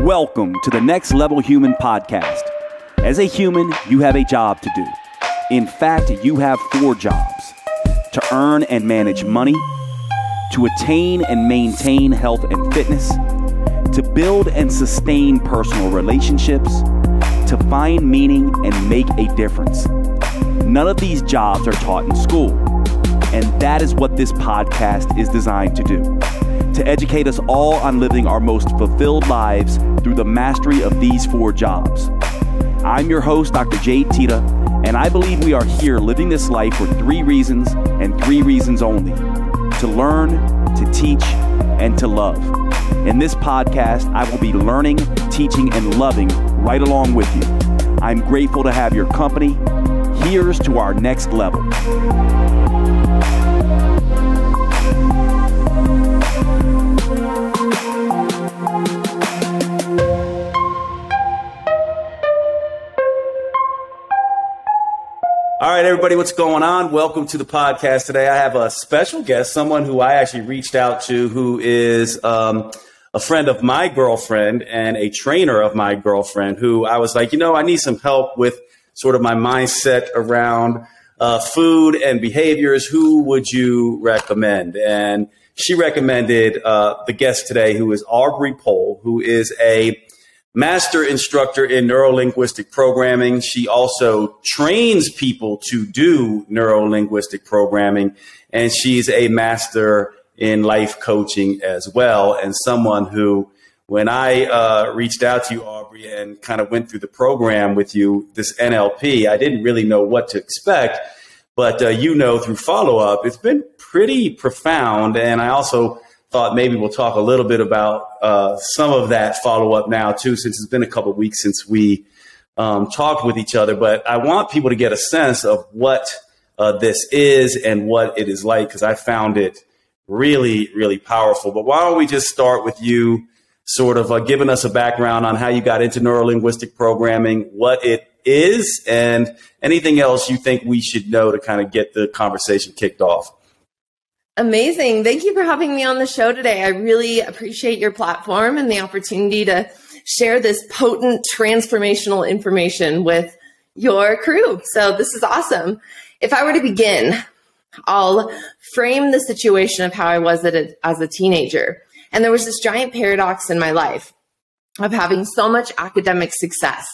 Welcome to the Next Level Human podcast. As a human, you have a job to do. In fact, you have 4 jobs: to earn and manage money, to attain and maintain health and fitness, to build and sustain personal relationships, to find meaning and make a difference. None of these jobs are taught in school, and that is what this podcast is designed to do: to educate us all on living our most fulfilled lives through the mastery of these 4 jobs. I'm your host, Dr. Jade, and I believe we are here living this life for 3 reasons and 3 reasons only: to learn, to teach, and to love. In this podcast, I will be learning, teaching, and loving right along with you. I'm grateful to have your company. Here's to our next level. All right, everybody, what's going on? Welcome to the podcast today. I have a special guest, someone who I actually reached out to, who is a friend of my girlfriend and a trainer of my girlfriend, who I was like, I need some help with sort of my mindset around food and behaviors. Who would you recommend? And she recommended the guest today, who is Aubrie Pohl, who is a master instructor in neuro-linguistic programming. She also trains people to do neuro-linguistic programming, and she's a master in life coaching as well, and someone who, when I reached out to you, Aubrie, and kind of went through the program with you, this NLP, I didn't really know what to expect, but through follow-up, it's been pretty profound, and I also thought maybe we'll talk a little bit about some of that follow-up now, too, since it's been a couple of weeks since we talked with each other. But I want people to get a sense of what this is and what it is like, because I found it really, really powerful. But why don't we just start with you sort of giving us a background on how you got into neuro-linguistic programming, what it is, and anything else you think we should know to kind of get the conversation kicked off. Amazing. Thank you for having me on the show today. I really appreciate your platform and the opportunity to share this potent transformational information with your crew. So this is awesome. If I were to begin, I'll frame the situation of how I was as a teenager. And there was this giant paradox in my life of having so much academic success,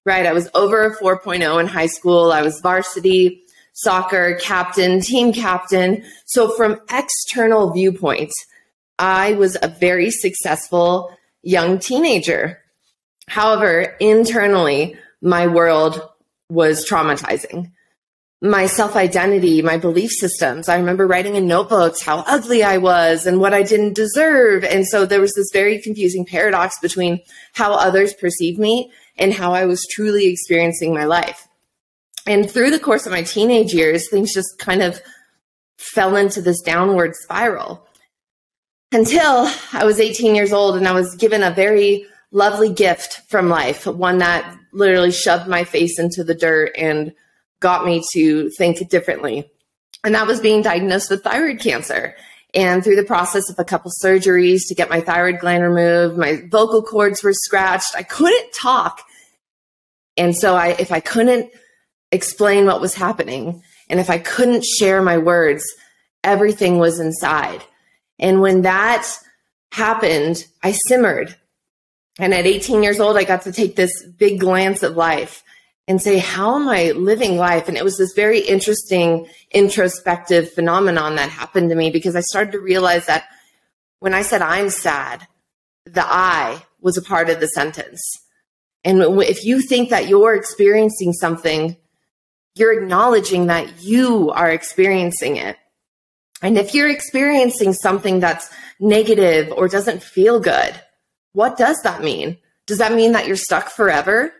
right? I was over a 4.0 in high school. I was varsity soccer captain, team captain. So from external viewpoints, I was a very successful young teenager. However, internally, my world was traumatizing. My self-identity, my belief systems. I remember writing in notebooks how ugly I was and what I didn't deserve. And so there was this very confusing paradox between how others perceive me and how I was truly experiencing my life. And through the course of my teenage years, things just kind of fell into this downward spiral until I was 18 years old and I was given a very lovely gift from life, one that literally shoved my face into the dirt and got me to think differently. And that was being diagnosed with thyroid cancer. And through the process of a couple surgeries to get my thyroid gland removed, my vocal cords were scratched. I couldn't talk. And so if I couldn't explain what was happening, and if I couldn't share my words, everything was inside. And when that happened, I simmered. And at 18 years old, I got to take this big glance at life and say, how am I living life? And it was this very interesting introspective phenomenon that happened to me, because I started to realize that when I said I'm sad, the I was a part of the sentence. And if you think that you're experiencing something, you're acknowledging that you are experiencing it. And if you're experiencing something that's negative or doesn't feel good, what does that mean? Does that mean that you're stuck forever?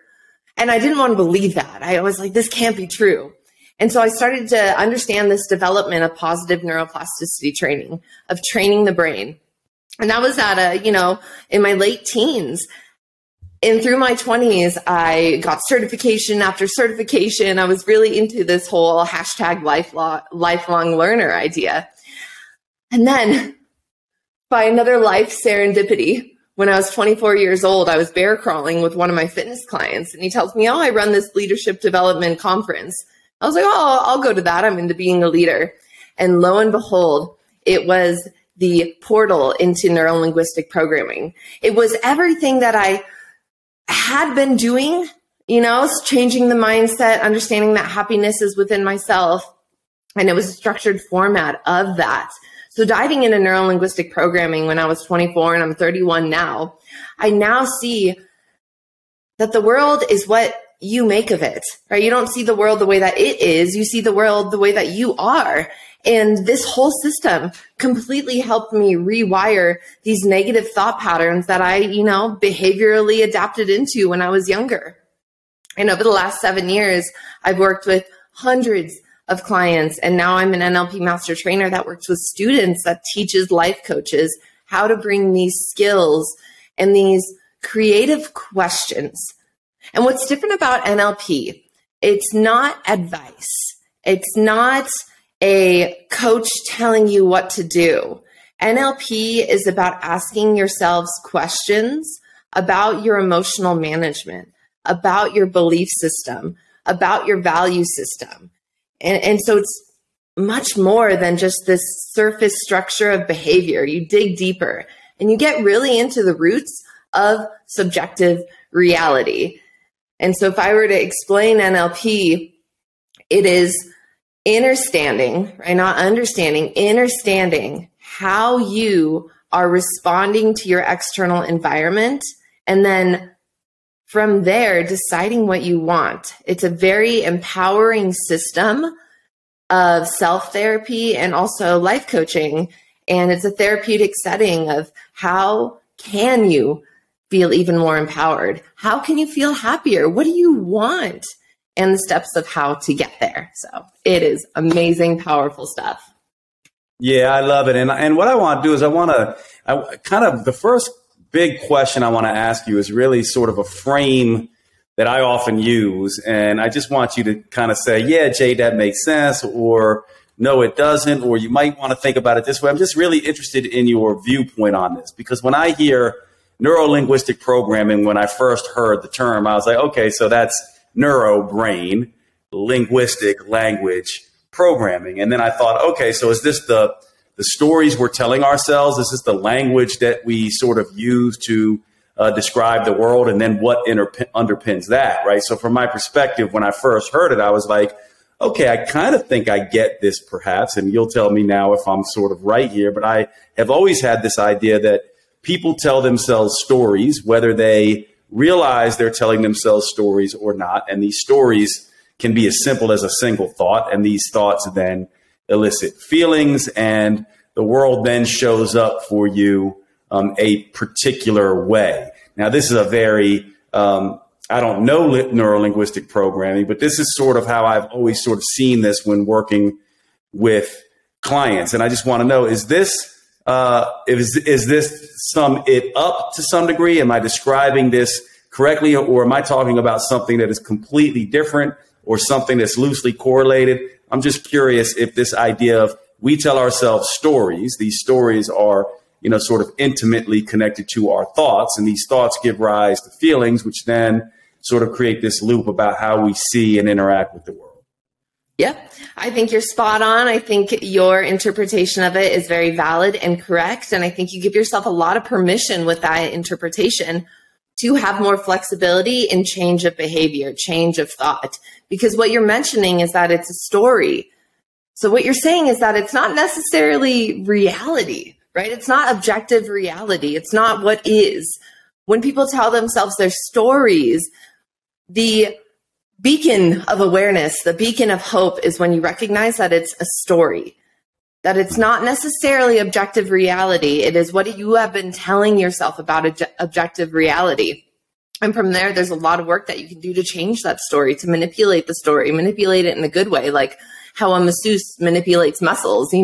And I didn't want to believe that. I was like, this can't be true. And so I started to understand this development of positive neuroplasticity training, of training the brain. And that was at in my late teens. And through my 20s, I got certification after certification. I was really into this whole hashtag lifelong learner idea. And then by another life serendipity, when I was 24 years old, I was bear crawling with one of my fitness clients, and he tells me, oh, I run this leadership development conference. I was like, oh, I'll go to that. I'm into being a leader. And lo and behold, it was the portal into neuro-linguistic programming. It was everything that I had been doing, changing the mindset, understanding that happiness is within myself. And it was a structured format of that. So diving into neuro-linguistic programming when I was 24 and I'm 31 now, I now see that the world is what you make of it, right? You don't see the world the way that it is. You see the world the way that you are. And this whole system completely helped me rewire these negative thought patterns that I, behaviorally adapted into when I was younger. And over the last 7 years, I've worked with hundreds of clients. And now I'm an NLP master trainer that works with students, that teaches life coaches how to bring these skills and these creative questions. And what's different about NLP, it's not advice. It's not a coach telling you what to do. NLP is about asking yourselves questions about your emotional management, about your belief system, about your value system. And so it's much more than just this surface structure of behavior. You dig deeper and you get really into the roots of subjective reality. And so if I were to explain NLP, it is understanding how you are responding to your external environment, and then from there, deciding what you want. It's a very empowering system of self-therapy and also life coaching. And it's a therapeutic setting of how can you feel even more empowered? How can you feel happier? What do you want? And the steps of how to get there. So it is amazing, powerful stuff. Yeah, I love it. And what I want to do is the first big question I want to ask you is really sort of a frame that I often use. And I just want you to kind of say, yeah, Jade, that makes sense, or no, it doesn't, or you might want to think about it this way. I'm just really interested in your viewpoint on this, because when I hear neuro-linguistic programming, when I first heard the term, I was like, okay, so that's neuro, brain, linguistic, language, programming. And then I thought, okay, so is this the stories we're telling ourselves? Is this the language that we sort of use to describe the world? And then what underpins that, right? So from my perspective, when I first heard it, I was like, okay, I kind of think I get this perhaps, and you'll tell me now if I'm sort of right here, but I have always had this idea that people tell themselves stories, whether they realize they're telling themselves stories or not. And these stories can be as simple as a single thought, and these thoughts then elicit feelings, and the world then shows up for you a particular way. Now, this is a very, I don't know neuro-linguistic programming, but this is sort of how I've always sort of seen this when working with clients. And I just want to know, is this sum it up to some degree? Am I describing this correctly, or am I talking about something that is completely different or something that's loosely correlated? I'm just curious if this idea of we tell ourselves stories, these stories are, sort of intimately connected to our thoughts, and these thoughts give rise to feelings, which then sort of create this loop about how we see and interact with the world. Yep. I think you're spot on. I think your interpretation of it is very valid and correct. And I think you give yourself a lot of permission with that interpretation to have more flexibility in change of behavior, change of thought, because what you're mentioning is that it's a story. So what you're saying is that it's not necessarily reality, right? It's not objective reality. It's not what is. When people tell themselves their stories, the beacon of awareness, the beacon of hope is when you recognize that it's a story, that it's not necessarily objective reality. It is what you have been telling yourself about objective reality. And from there, there's a lot of work that you can do to change that story, to manipulate the story, manipulate it in a good way, like how a masseuse manipulates muscles,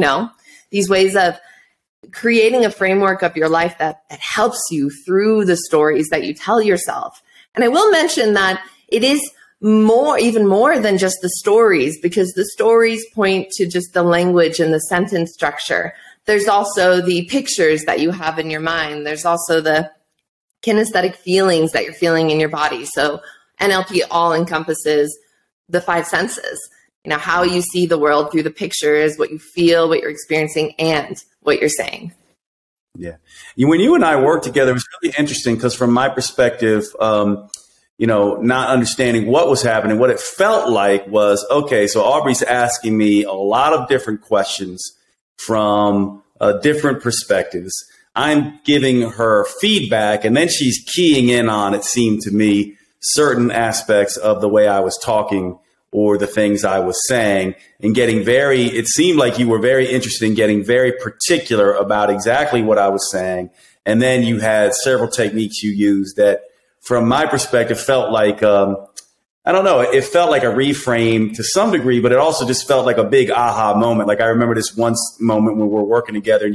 these ways of creating a framework of your life that helps you through the stories that you tell yourself. And I will mention that it is even more than just the stories, because the stories point to just the language and the sentence structure. There's also the pictures that you have in your mind. There's also the kinesthetic feelings that you're feeling in your body. So NLP all encompasses the five senses, how you see the world through the pictures, what you feel, what you're experiencing, and what you're saying. Yeah. When you and I worked together, it was really interesting because from my perspective, not understanding what was happening, what it felt like was, okay, so Aubrie's asking me a lot of different questions from different perspectives. I'm giving her feedback, and then she's keying in on, it seemed to me, certain aspects of the way I was talking or the things I was saying, and it seemed like you were very interested in getting very particular about exactly what I was saying. And then you had several techniques you used that, from my perspective, felt like, it felt like a reframe to some degree, but it also just felt like a big aha moment. Like I remember this one moment when we're working together and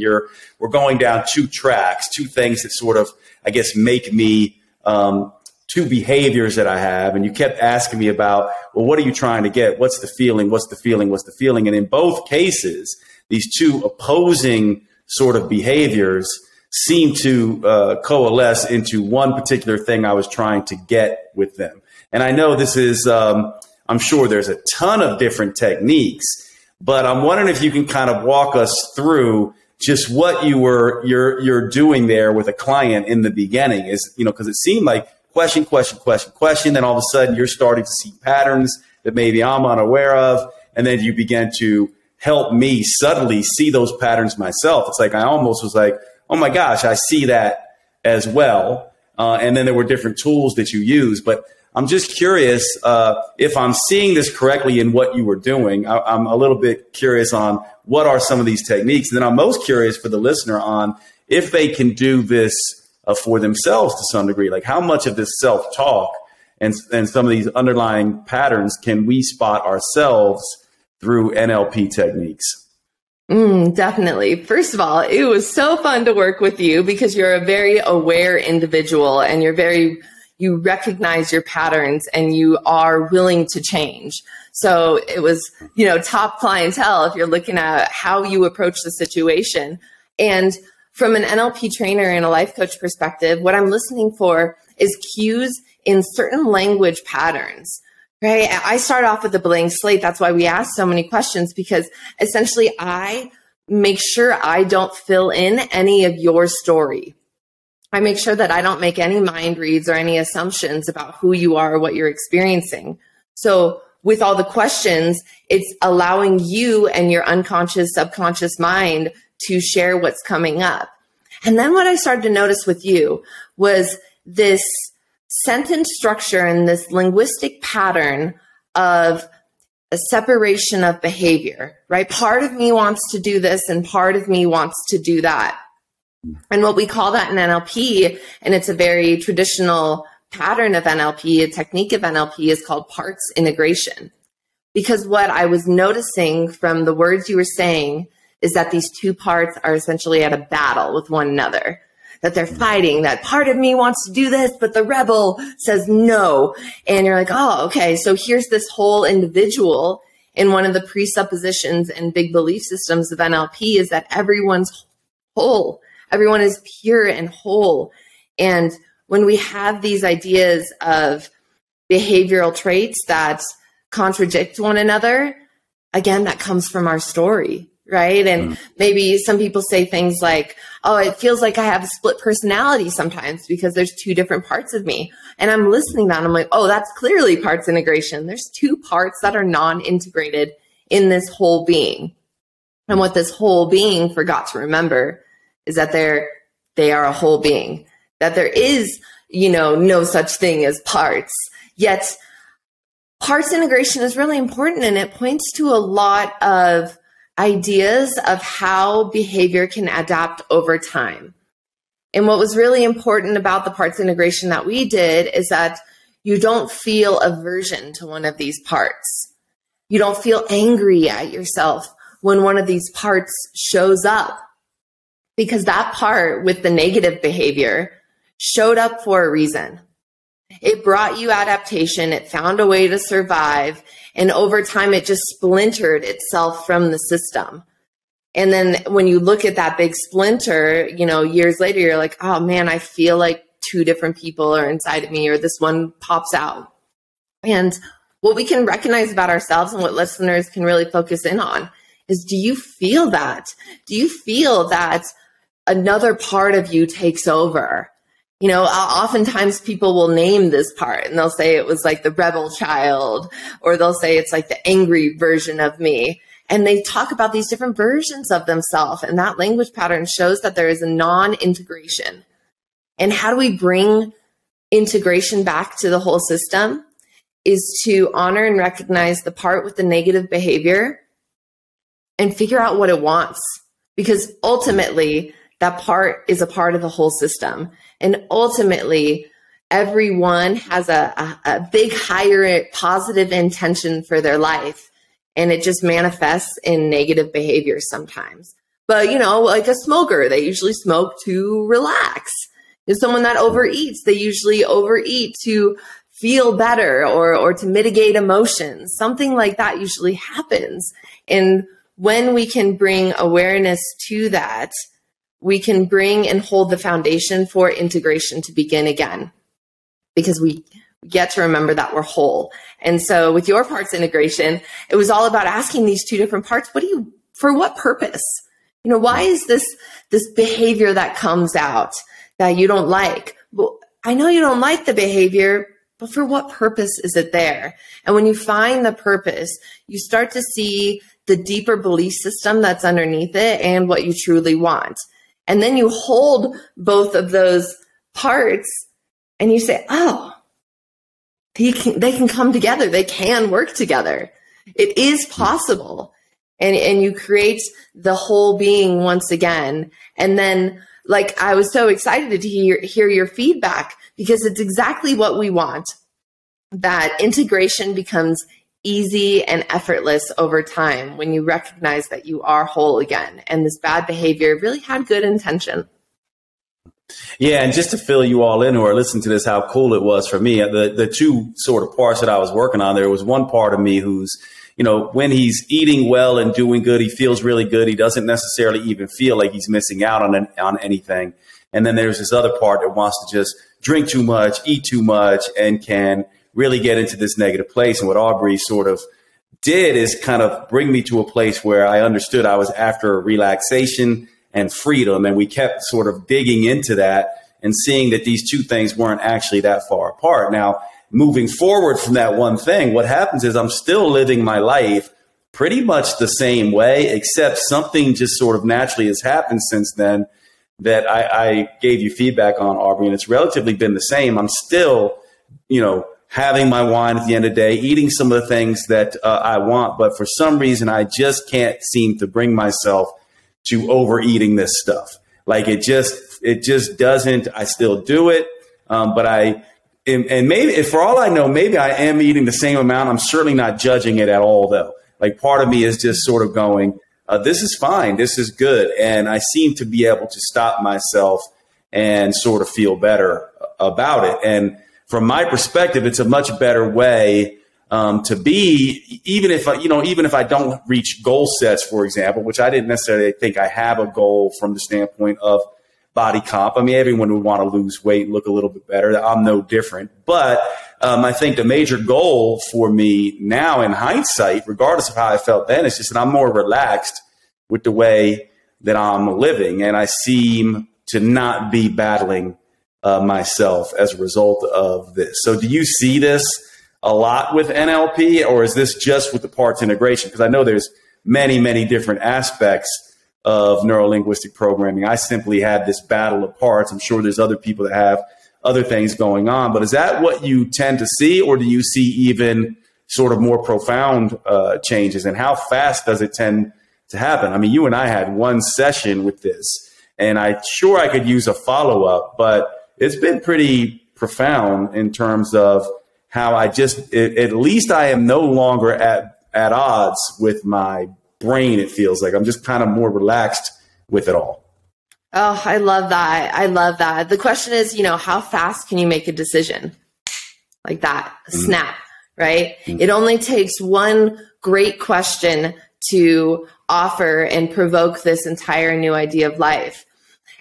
we're going down two tracks, two things that sort of, I guess, make me, two behaviors that I have. And you kept asking me about, well, what are you trying to get? What's the feeling? What's the feeling? What's the feeling? And in both cases, these two opposing sort of behaviors seem to coalesce into one particular thing I was trying to get with them. And I know this is, I'm sure there's a ton of different techniques, but I'm wondering if you can kind of walk us through just what you're doing there with a client in the beginning is, because it seemed like question. Then all of a sudden you're starting to see patterns that maybe I'm unaware of. And then you begin to help me subtly see those patterns myself. It's like, I almost was like, oh my gosh, I see that as well. And then there were different tools that you use, but I'm just curious if I'm seeing this correctly in what you were doing. I'm a little bit curious on what are some of these techniques. And then I'm most curious for the listener on if they can do this for themselves to some degree, like how much of this self-talk and some of these underlying patterns can we spot ourselves through NLP techniques? Definitely. First of all, it was so fun to work with you because you're a very aware individual and you recognize your patterns and you are willing to change. So it was, top clientele if you're looking at how you approach the situation. And from an NLP trainer and a life coach perspective, what I'm listening for is cues in certain language patterns, right? I start off with a blank slate. That's why we ask so many questions, because essentially I make sure I don't fill in any of your story. I make sure that I don't make any mind reads or any assumptions about who you are or what you're experiencing. So with all the questions, it's allowing you and your unconscious, subconscious mind to share what's coming up. And then what I started to notice with you was this sentence structure and this linguistic pattern of a separation of behavior, right? Part of me wants to do this and part of me wants to do that. And what we call that in NLP, and it's a very traditional pattern of NLP, a technique of NLP, is called parts integration. Because what I was noticing from the words you were saying is that these two parts are essentially at a battle with one another, that they're fighting, that part of me wants to do this, but the rebel says no. And you're like, oh, okay, so here's this whole individual. And one of the presuppositions and big belief systems of NLP is that everyone's whole. Everyone is pure and whole. And when we have these ideas of behavioral traits that contradict one another, again, that comes from our story, right? And maybe some people say things like, oh, it feels like I have a split personality sometimes because there's two different parts of me. And I'm listening to that and I'm like, oh, that's clearly parts integration. There's two parts that are non-integrated in this whole being. And what this whole being forgot to remember is that they are a whole being, that there is, no such thing as parts. Yet parts integration is really important, and it points to a lot of ideas of how behavior can adapt over time. And what was really important about the parts integration that we did is that you don't feel aversion to one of these parts. You don't feel angry at yourself when one of these parts shows up, because that part with the negative behavior showed up for a reason. It brought you adaptation. It found a way to survive. And over time, it just splintered itself from the system. And then when you look at that big splinter, years later, you're like, oh man, I feel like two different people are inside of me, or this one pops out. And what we can recognize about ourselves and what listeners can really focus in on is, do you feel that? Do you feel that another part of you takes over? You know, oftentimes people will name this part and they'll say it was like the rebel child, or they'll say it's like the angry version of me. And they talk about these different versions of themselves. And that language pattern shows that there is a non-integration. And how do we bring integration back to the whole system? Is to honor and recognize the part with the negative behavior and figure out what it wants. Because ultimately, that part is a part of the whole system. And ultimately, everyone has a big, higher positive intention for their life. And it just manifests in negative behavior sometimes. But, you know, like a smoker, they usually smoke to relax. If someone that overeats, they usually overeat to feel better or to mitigate emotions. Something like that usually happens. And when we can bring awareness to that, we can bring and hold the foundation for integration to begin again, because we get to remember that we're whole. And so with your parts integration, it was all about asking these two different parts, for what purpose? You know, why is this behavior that comes out that you don't like? Well, I know you don't like the behavior, but for what purpose is it there? And when you find the purpose, you start to see the deeper belief system that's underneath it and what you truly want. And then you hold both of those parts and you say, oh, they can come together. They can work together. It is possible. And you create the whole being once again. And then, like, I was so excited to hear your feedback, because it's exactly what we want. That integration becomes easy and effortless over time when you recognize that you are whole again. And this bad behavior really had good intention. Yeah, and just to fill you all in or listen to this, how cool it was for me, the two sort of parts that I was working on, there was one part of me who's, you know, when he's eating well and doing good, he feels really good. He doesn't necessarily even feel like he's missing out on anything. And then there's this other part that wants to just drink too much, eat too much, and can really get into this negative place. And what Aubrie sort of did is kind of bring me to a place where I understood I was after relaxation and freedom. And we kept sort of digging into that and seeing that these two things weren't actually that far apart. Now, moving forward from that one thing, what happens is I'm still living my life pretty much the same way, except something just sort of naturally has happened since then that I gave you feedback on, Aubrie, and it's relatively been the same. I'm still, you know, having my wine at the end of the day, eating some of the things that I want. But for some reason, I just can't seem to bring myself to overeating this stuff. Like it just doesn't, I still do it. But and maybe for all I know, maybe I am eating the same amount. I'm certainly not judging it at all, though. Like part of me is just sort of going, this is fine. This is good. And I seem to be able to stop myself and sort of feel better about it. And from my perspective, it's a much better way to be, even if I don't reach goal sets, for example, which I didn't necessarily think I have a goal from the standpoint of body comp. I mean, everyone would want to lose weight, look a little bit better. I'm no different. But I think the major goal for me now in hindsight, regardless of how I felt then, is just that I'm more relaxed with the way that I'm living. And I seem to not be battling myself as a result of this. So do you see this a lot with NLP, or is this just with the parts integration? Because I know there's many, many different aspects of neuro-linguistic programming. I simply had this battle of parts. I'm sure there's other people that have other things going on, but is that what you tend to see, or do you see even sort of more profound changes, and how fast does it tend to happen? I mean, you and I had one session with this, and I'm sure I could use a follow-up, but it's been pretty profound in terms of how at least I am no longer at odds with my brain. It feels like I'm just kind of more relaxed with it all. Oh, I love that. I love that. The question is, how fast can you make a decision like that? Snap, right? It only takes one great question to offer and provoke this entire new idea of life.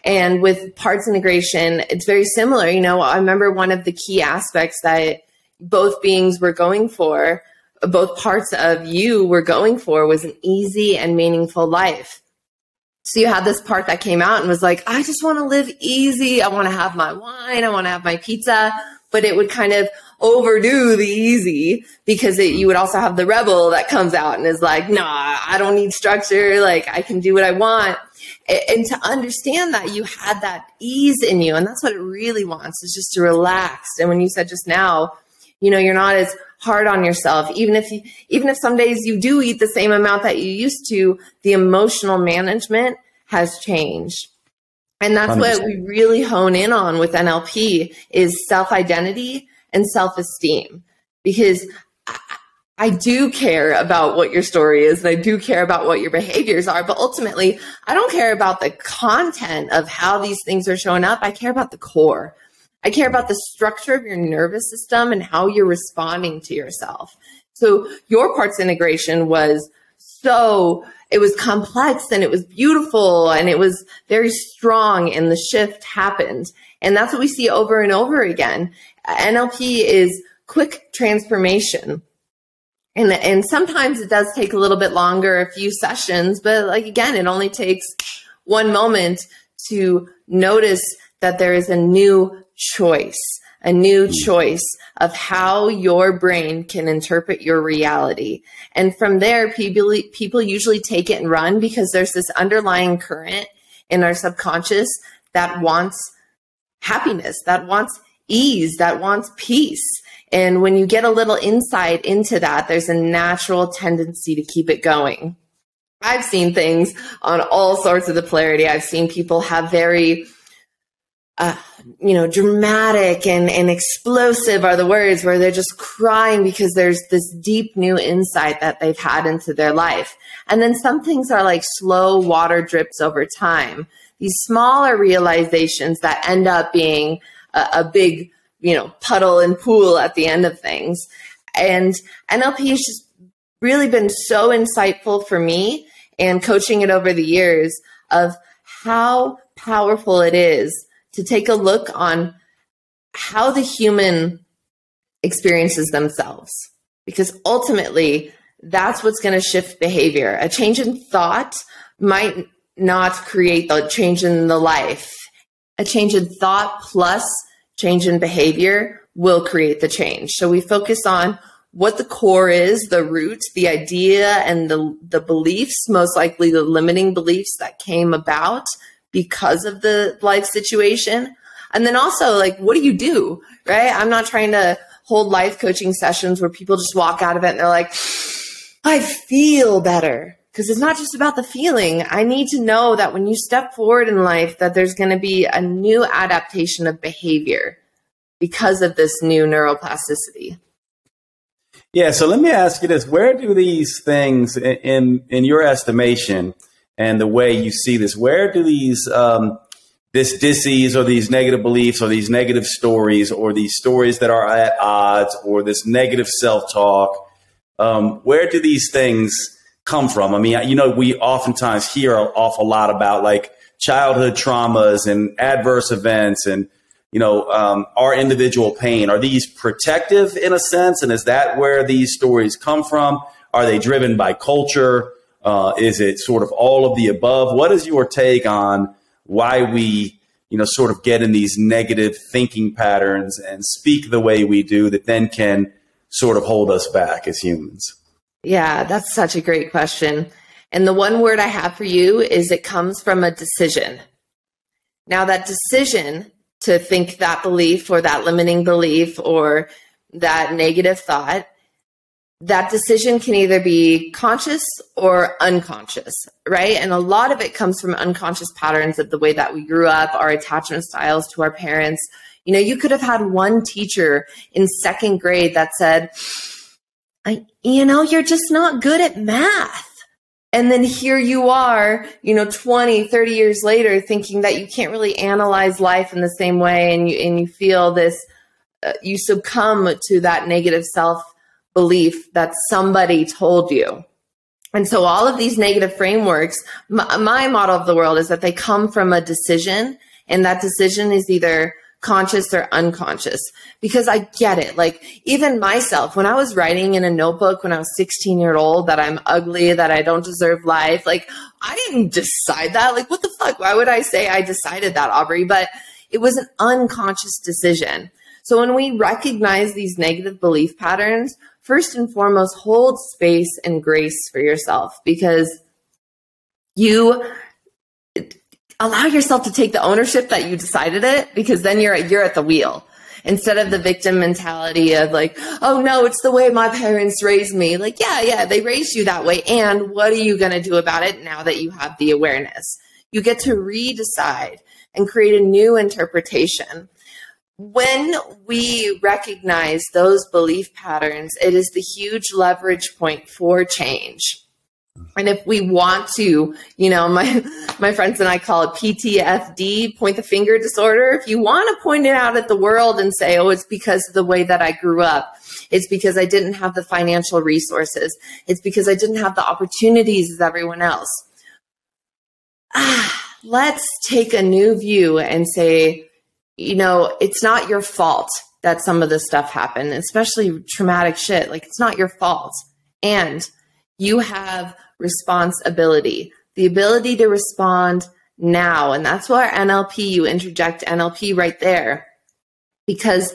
And with parts integration, it's very similar. You know, I remember one of the key aspects that both beings were going for, both parts of you were going for, was an easy and meaningful life. So you had this part that came out and was like, I just want to live easy. I want to have my wine. I want to have my pizza. But it would kind of overdo the easy, because you would also have the rebel that comes out and is like, nah, I don't need structure. Like, I can do what I want. And to understand that you had that ease in you, and that's what it really wants, is just to relax. And when you said just now, you know, you're not as hard on yourself, even if some days you do eat the same amount that you used to, the emotional management has changed. And that's 100%. What we really hone in on with NLP is self-identity and self-esteem, because I do care about what your story is, and I do care about what your behaviors are, but ultimately I don't care about the content of how these things are showing up. I care about the core. I care about the structure of your nervous system and how you're responding to yourself. So your parts integration was it was complex and it was beautiful and it was very strong, and the shift happened. And that's what we see over and over again. NLP is quick transformation. And sometimes it does take a little bit longer, a few sessions, but like, again, it only takes one moment to notice that there is a new choice of how your brain can interpret your reality. And from there, people usually take it and run, because there's this underlying current in our subconscious that wants happiness, that wants ease, that wants peace. And when you get a little insight into that, there's a natural tendency to keep it going. I've seen things on all sorts of the polarity. I've seen people have very dramatic and explosive are the words, where they're just crying because there's this deep new insight that they've had into their life. And then some things are like slow water drips over time. These smaller realizations that end up being a big, puddle and pool at the end of things. And NLP has just really been so insightful for me, and coaching it over the years, of how powerful it is to take a look on how the human experiences themselves, because ultimately that's what's going to shift behavior. A change in thought might not create the change in the life. A change in thought plus change in behavior will create the change. So we focus on what the core is, the root, the idea, and the beliefs, most likely the limiting beliefs that came about because of the life situation. And then also, like, what do, right? I'm not trying to hold life coaching sessions where people just walk out of it and they're like, I feel better. Because it's not just about the feeling. I need to know that when you step forward in life, that there's going to be a new adaptation of behavior because of this new neuroplasticity. Yeah, so let me ask you this. Where do these things, in your estimation and the way you see this, where do these this disease or these negative beliefs or these negative stories or these stories that are at odds or this negative self-talk, where do these things come from? I mean, we oftentimes hear an awful lot about like childhood traumas and adverse events and, our individual pain. Are these protective in a sense? And is that where these stories come from? Are they driven by culture? Is it sort of all of the above? What is your take on why we, sort of get in these negative thinking patterns and speak the way we do that then can sort of hold us back as humans? Yeah, that's such a great question. And the one word I have for you is it comes from a decision. Now, that decision to think that belief or that limiting belief or that negative thought, that decision can either be conscious or unconscious, right? And a lot of it comes from unconscious patterns of the way that we grew up, our attachment styles to our parents. You could have had one teacher in second grade that said, you're just not good at math. And then here you are, 20, 30 years later, thinking that you can't really analyze life in the same way. And you feel this, you succumb to that negative self-belief that somebody told you. And so all of these negative frameworks, my model of the world is that they come from a decision, and that decision is either conscious or unconscious, because I get it. Like even myself, when I was writing in a notebook when I was 16-year old that I'm ugly, that I don't deserve life, like I didn't decide that. Like what the fuck? Why would I say I decided that, Aubrie? But it was an unconscious decision. So when we recognize these negative belief patterns, first and foremost, hold space and grace for yourself, because you allow yourself to take the ownership that you decided it, because then you're at the wheel instead of the victim mentality of like, oh no, it's the way my parents raised me. Like, yeah, they raised you that way. And what are you going to do about it now that you have the awareness? You get to redecide and create a new interpretation. When we recognize those belief patterns, it is the huge leverage point for change. And if we want to, my friends and I call it PTFD, point the finger disorder. If you want to point it out at the world and say, oh, it's because of the way that I grew up. It's because I didn't have the financial resources. It's because I didn't have the opportunities as everyone else. Let's take a new view and say, it's not your fault that some of this stuff happened, especially traumatic shit. Like, it's not your fault. And you have responsibility, the ability to respond now. And that's why NLP, you interject NLP right there, because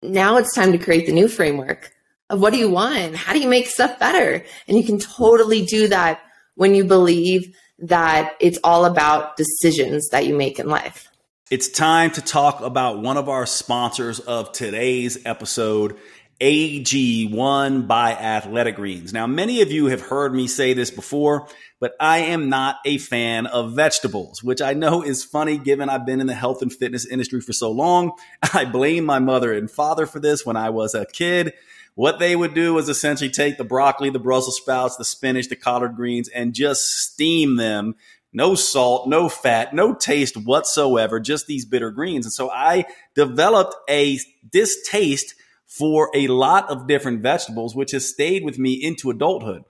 now it's time to create the new framework of what do you want? How do you make stuff better? And you can totally do that when you believe that it's all about decisions that you make in life. It's time to talk about one of our sponsors of today's episode, AG1 by Athletic Greens. Now, many of you have heard me say this before, but I am not a fan of vegetables, which I know is funny given I've been in the health and fitness industry for so long. I blame my mother and father for this. When I was a kid, what they would do was essentially take the broccoli, the Brussels sprouts, the spinach, the collard greens, and just steam them. No salt, no fat, no taste whatsoever, just these bitter greens. And so I developed a distaste for a lot of different vegetables, which has stayed with me into adulthood.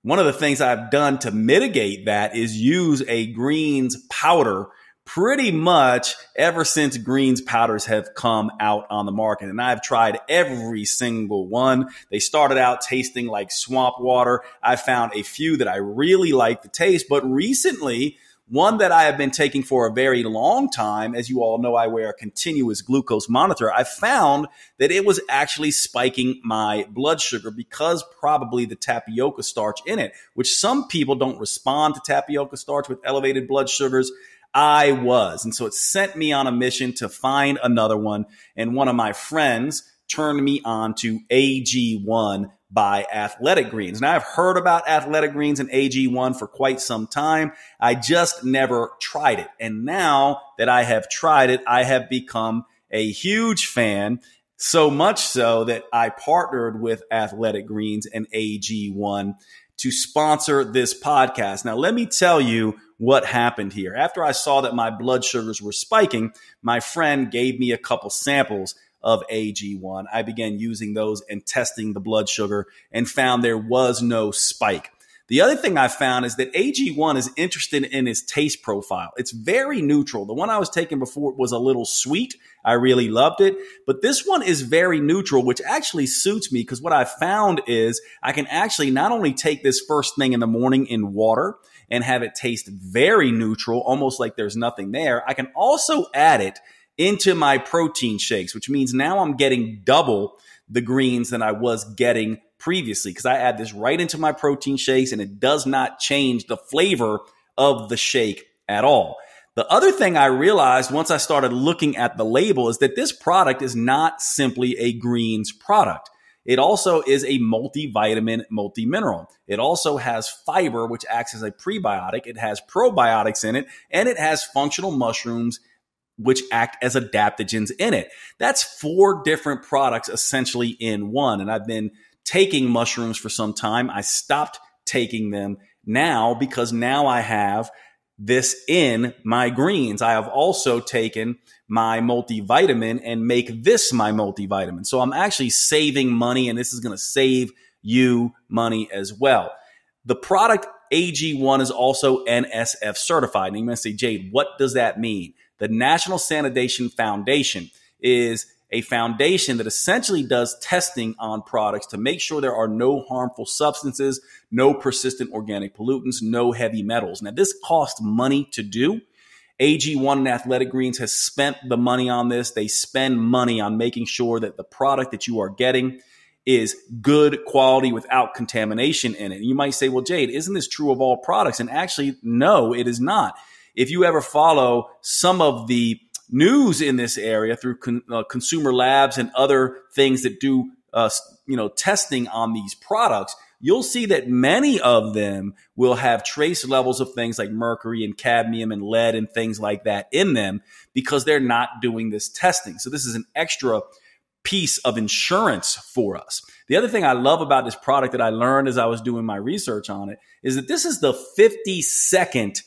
One of the things I've done to mitigate that is use a greens powder pretty much ever since greens powders have come out on the market. And I've tried every single one. They started out tasting like swamp water. I found a few that I really like the taste, but recently, one that I have been taking for a very long time, as you all know, I wear a continuous glucose monitor. I found that it was actually spiking my blood sugar because probably the tapioca starch in it, which some people don't respond to tapioca starch with elevated blood sugars. I was. And so it sent me on a mission to find another one. And one of my friends turned me on to AG1 by Athletic Greens. Now, I've heard about Athletic Greens and AG1 for quite some time. I just never tried it. And now that I have tried it, I have become a huge fan, so much so that I partnered with Athletic Greens and AG1 to sponsor this podcast. Now, let me tell you what happened here. After I saw that my blood sugars were spiking, my friend gave me a couple samples of AG1. I began using those and testing the blood sugar and found there was no spike. The other thing I found is that AG1 is interested in its taste profile. It's very neutral. The one I was taking before was a little sweet. I really loved it. But this one is very neutral, which actually suits me because what I found is I can actually not only take this first thing in the morning in water and have it taste very neutral, almost like there's nothing there. I can also add it into my protein shakes, which means now I'm getting double the greens than I was getting previously because I add this right into my protein shakes and it does not change the flavor of the shake at all. The other thing I realized once I started looking at the label is that this product is not simply a greens product. It also is a multivitamin, multimineral. It also has fiber, which acts as a prebiotic. It has probiotics in it, and it has functional mushrooms, which act as adaptogens in it. That's 4 different products essentially in one. And I've been taking mushrooms for some time. I stopped taking them now because now I have this in my greens. I have also taken my multivitamin and make this my multivitamin. So I'm actually saving money, and this is going to save you money as well. The product AG1 is also NSF certified. And you may say, Jade, what does that mean? The National Sanitation Foundation is a foundation that essentially does testing on products to make sure there are no harmful substances, no persistent organic pollutants, no heavy metals. Now, this costs money to do. AG1 and Athletic Greens has spent the money on this. They spend money on making sure that the product that you are getting is good quality without contamination in it. And you might say, well, Jade, isn't this true of all products? And actually, no, it is not. If you ever follow some of the news in this area through consumer labs and other things that do testing on these products, you'll see that many of them will have trace levels of things like mercury and cadmium and lead and things like that in them because they're not doing this testing. So this is an extra piece of insurance for us. The other thing I love about this product that I learned as I was doing my research on it is that this is the 52nd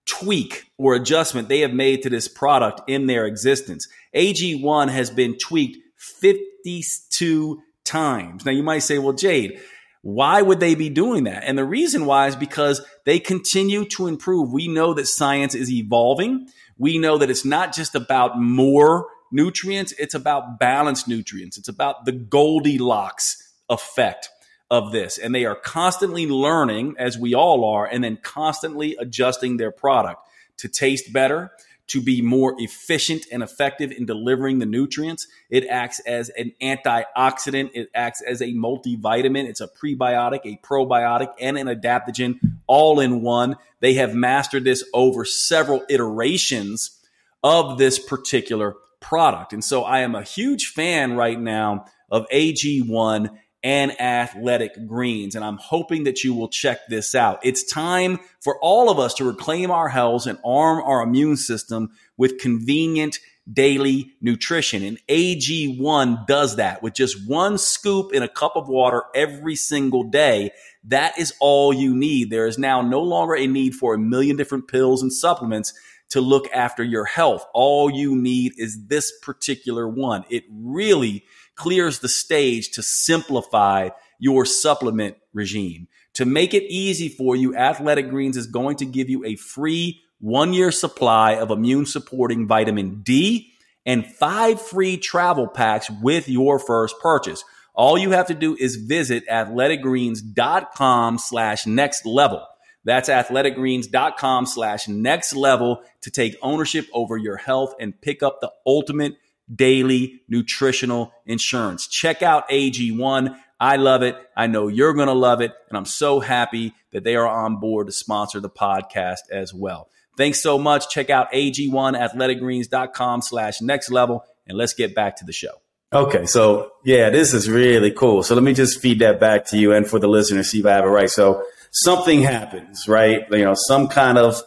tweak or adjustment they have made to this product in their existence. AG1 has been tweaked 52 times. Now you might say, well, Jade, why would they be doing that? And the reason why is because they continue to improve. We know that science is evolving. We know that it's not just about more nutrients. It's about balanced nutrients. It's about the Goldilocks effect of this. And they are constantly learning, as we all are, and then constantly adjusting their product to taste better, to be more efficient and effective in delivering the nutrients. It acts as an antioxidant. It acts as a multivitamin. It's a prebiotic, a probiotic, and an adaptogen all in one. They have mastered this over several iterations of this particular product. And so I am a huge fan right now of AG1 and Athletic Greens. And I'm hoping that you will check this out. It's time for all of us to reclaim our health and arm our immune system with convenient daily nutrition. And AG1 does that with just one scoop in a cup of water every single day. That is all you need. There is now no longer a need for a million different pills and supplements to look after your health. All you need is this particular one. It really clears the stage to simplify your supplement regime. To make it easy for you, Athletic Greens is going to give you a free 1-year supply of immune supporting vitamin D and 5 free travel packs with your first purchase. All you have to do is visit athleticgreens.com/next level. That's athleticgreens.com/next level to take ownership over your health and pick up the ultimate daily nutritional insurance. Check out AG1. I love it. I know you're going to love it. And I'm so happy that they are on board to sponsor the podcast as well. Thanks so much. Check out AG1, athleticgreens.com/next level. And let's get back to the show. Okay. So yeah, this is really cool. So let me just feed that back to you and for the listeners, see if I have it right. So something happens, right? Some kind of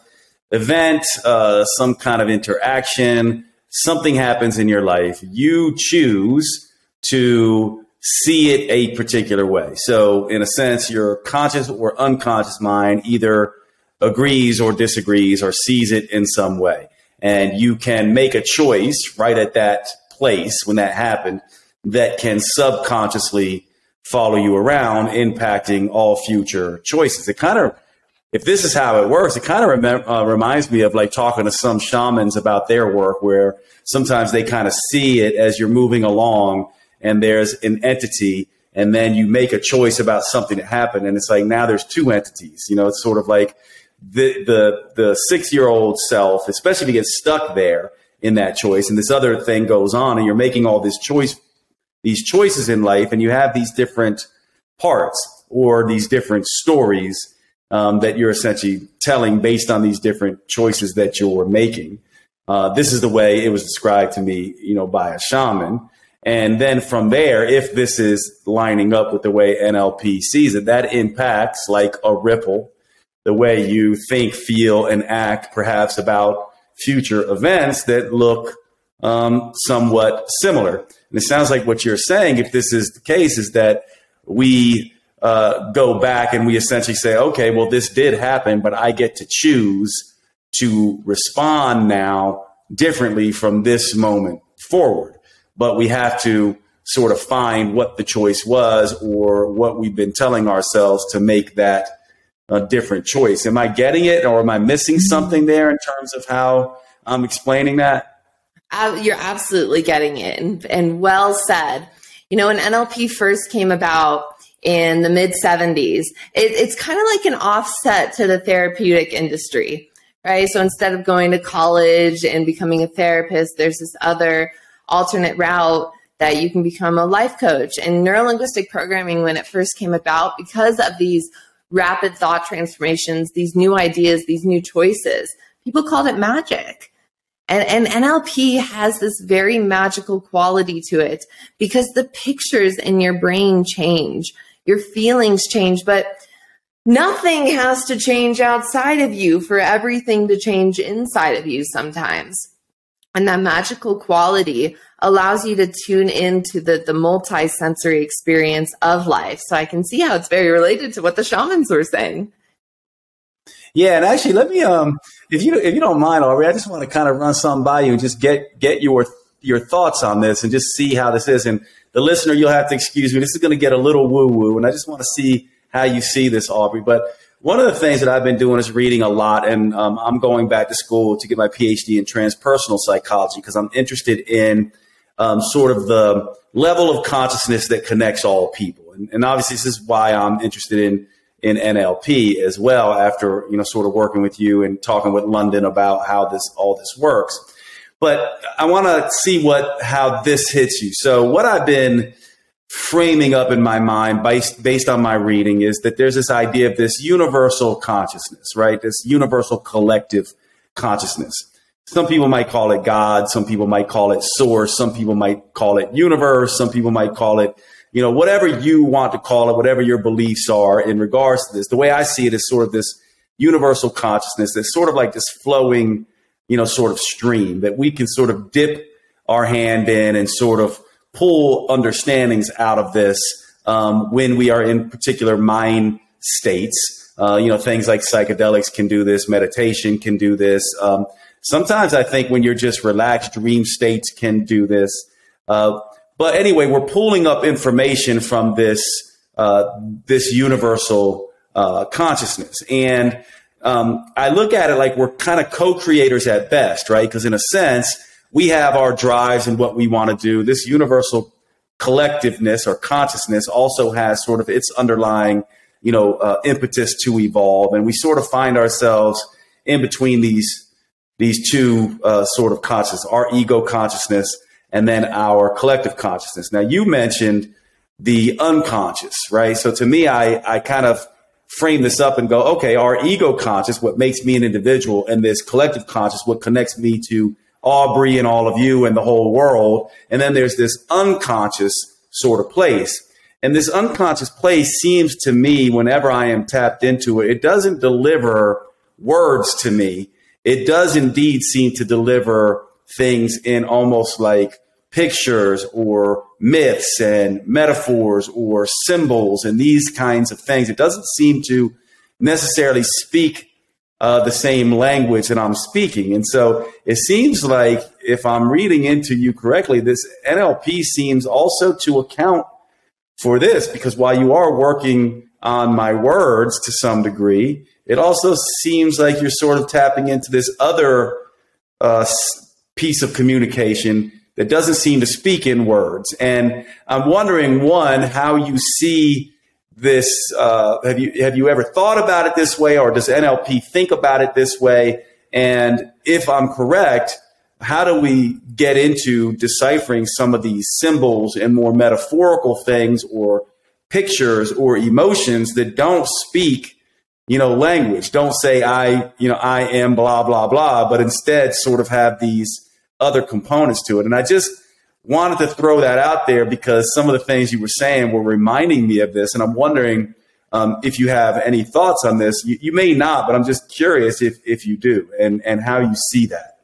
event, some kind of interaction, something happens in your life. You choose to see it a particular way. So in a sense, your conscious or unconscious mind either agrees or disagrees or sees it in some way. And you can make a choice right at that place when that happened that can subconsciously follow you around, impacting all future choices. It kind of, if this is how it works, it kind of reminds me of like talking to some shamans about their work, where sometimes they kind of see it as you're moving along and there's an entity, and then you make a choice about something that happened. And it's like, now there's two entities. It's sort of like the 6-year-old self, especially if you get stuck there in that choice, and this other thing goes on, and you're making all these choices in life, and you have these different parts or these different stories that you're essentially telling based on these different choices that you're making. This is the way it was described to me, by a shaman. And then from there, if this is lining up with the way NLP sees it, that impacts like a ripple, the way you think, feel, and act perhaps about future events that look somewhat similar. And it sounds like what you're saying, if this is the case, is that we go back and we essentially say, okay, well, this did happen, but I get to choose to respond now differently from this moment forward. But we have to sort of find what the choice was or what we've been telling ourselves to make that different choice. Am I getting it, or am I missing something there in terms of how I'm explaining that? You're absolutely getting it, and well said. You know, when NLP first came about in the mid 70s, it's kind of like an offset to the therapeutic industry, right? So instead of going to college and becoming a therapist, there's this other alternate route that you can become a life coach. And neuro-linguistic programming, when it first came about, because of these rapid thought transformations, these new ideas, these new choices, people called it magic. And NLP has this very magical quality to it because the pictures in your brain change, your feelings change, but nothing has to change outside of you for everything to change inside of you sometimes. And that magical quality allows you to tune into the multi-sensory experience of life. So I can see how it's very related to what the shamans were saying. Yeah, and actually, let me, if you don't mind, Aubrie, I just want to kind of run something by you and just get your thoughts on this and just see how this is. And the listener, you'll have to excuse me. This is going to get a little woo-woo, and I just want to see how you see this, Aubrie. But one of the things that I've been doing is reading a lot, and I'm going back to school to get my PhD in transpersonal psychology because I'm interested in sort of the level of consciousness that connects all people. And obviously, this is why I'm interested in NLP as well, after, sort of working with you and talking with London about how all this works. But I want to see how this hits you. So what I've been framing up in my mind based on my reading is that there's this idea of this universal consciousness, right? This universal collective consciousness. Some people might call it God. Some people might call it source. Some people might call it universe. Some people might call it, whatever you want to call it, whatever your beliefs are in regards to this. The way I see it is sort of this universal consciousness that's sort of like this flowing, sort of stream that we can sort of dip our hand in and sort of pull understandings out of this when we are in particular mind states. Things like psychedelics can do this, meditation can do this. Sometimes I think when you're just relaxed, dream states can do this. But anyway, we're pulling up information from this universal consciousness. And I look at it like we're kind of co-creators at best, right? Because in a sense, we have our drives and what we want to do. This universal collectiveness or consciousness also has sort of its underlying, impetus to evolve. And we sort of find ourselves in between these two sort of consciousness, our ego consciousness and then our collective consciousness. Now, you mentioned the unconscious, right? So to me, I kind of frame this up and go, okay, our ego conscious, what makes me an individual, and this collective conscious, what connects me to Aubrie and all of you and the whole world. And then there's this unconscious sort of place. And this unconscious place seems to me, whenever I am tapped into it, it doesn't deliver words to me. It does indeed seem to deliver things in almost like pictures or myths and metaphors or symbols and these kinds of things. It doesn't seem to necessarily speak the same language that I'm speaking. And so it seems like, if I'm reading into you correctly, this NLP seems also to account for this, because while you are working on my words to some degree, it also seems like you're sort of tapping into this other piece of communication that doesn't seem to speak in words. And I'm wondering, one, how you see this. Have you ever thought about it this way, or does NLP think about it this way? And if I'm correct, how do we get into deciphering some of these symbols and more metaphorical things or pictures or emotions that don't speak, language, don't say I am blah, blah, blah, but instead sort of have these other components to it. And I just wanted to throw that out there because some of the things you were saying were reminding me of this. And I'm wondering if you have any thoughts on this. You may not, but I'm just curious if you do, and how you see that.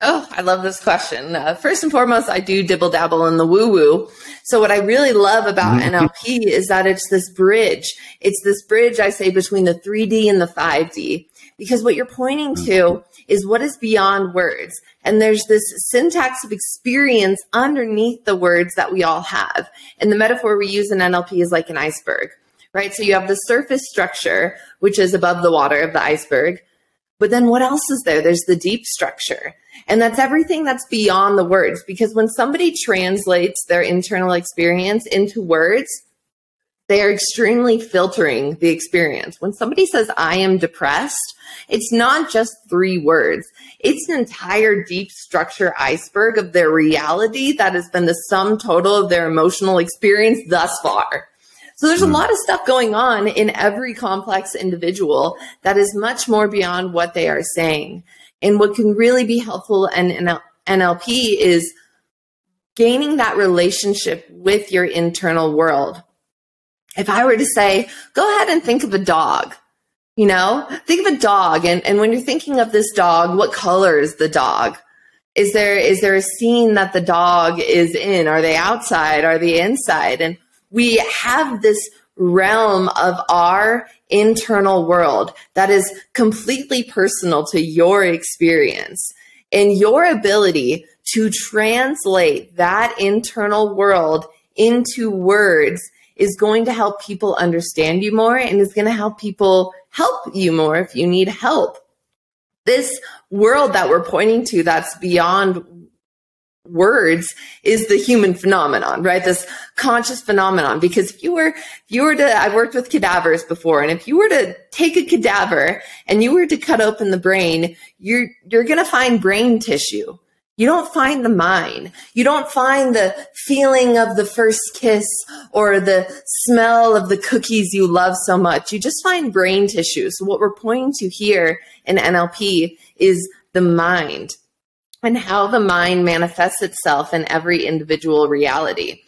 Oh, I love this question. First and foremost, I do dibble dabble in the woo woo. So what I really love about NLP is that it's this bridge. It's this bridge, I say, between the 3D and the 5D, because what you're pointing to is what is beyond words. And there's this syntax of experience underneath the words that we all have. And the metaphor we use in NLP is like an iceberg, right? So you have the surface structure, which is above the water of the iceberg. But then what else is there? There's the deep structure. And that's everything that's beyond the words. Because when somebody translates their internal experience into words, they are extremely filtering the experience. When somebody says, I am depressed, it's not just 3 words. It's an entire deep structure iceberg of their reality that has been the sum total of their emotional experience thus far. So there's a lot of stuff going on in every complex individual that is much more beyond what they are saying. And what can really be helpful in NLP is gaining that relationship with your internal world. If I were to say, go ahead and think of a dog, think of a dog. And when you're thinking of this dog, what color is the dog? Is there a scene that the dog is in? Are they outside? Are they inside? And we have this realm of our internal world that is completely personal to your experience. And your ability to translate that internal world into words is going to help people understand you more and is going to help people help you more if you need help. This world that we're pointing to that's beyond words is the human phenomenon, right? This conscious phenomenon. Because if you were to, I've worked with cadavers before, and if you were to take a cadaver and you were to cut open the brain, you're going to find brain tissue. You don't find the mind. You don't find the feeling of the first kiss or the smell of the cookies you love so much. You just find brain tissue. So what we're pointing to here in NLP is the mind and how the mind manifests itself in every individual reality.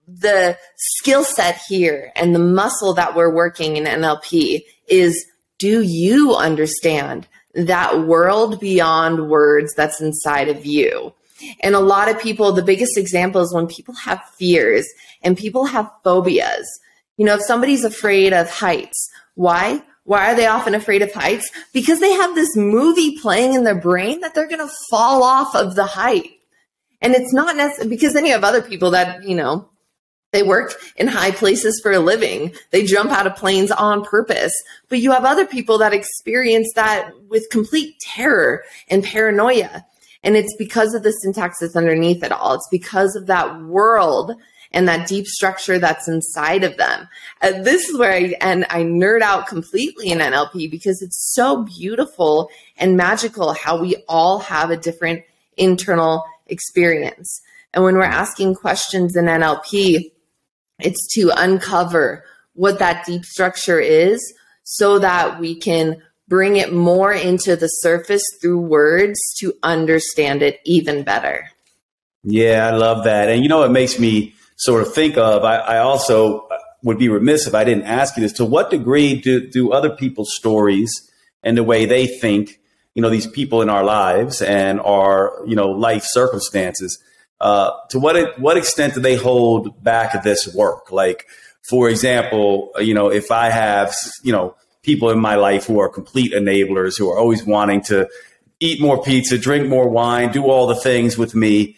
The skill set here and the muscle that we're working in NLP is, do you understand that world beyond words that's inside of you? And a lot of people, the biggest example is when people have fears and people have phobias. If somebody's afraid of heights, why? Why are they often afraid of heights? Because they have this movie playing in their brain that they're going to fall off of the height. And it's not necessarily because then you have other people that, they work in high places for a living. They jump out of planes on purpose. But you have other people that experience that with complete terror and paranoia. And it's because of the syntax that's underneath it all. It's because of that world and that deep structure that's inside of them. This is where I nerd out completely in NLP because it's so beautiful and magical how we all have a different internal experience. And when we're asking questions in NLP, it's to uncover what that deep structure is so that we can bring it more into the surface through words to understand it even better. Yeah, I love that. And it makes me sort of think of, I also would be remiss if I didn't ask you this, to what degree do other people's stories and the way they think, these people in our lives and our, life circumstances, to what extent do they hold back this work? Like, for example, if I have, people in my life who are complete enablers, who are always wanting to eat more pizza, drink more wine, do all the things with me,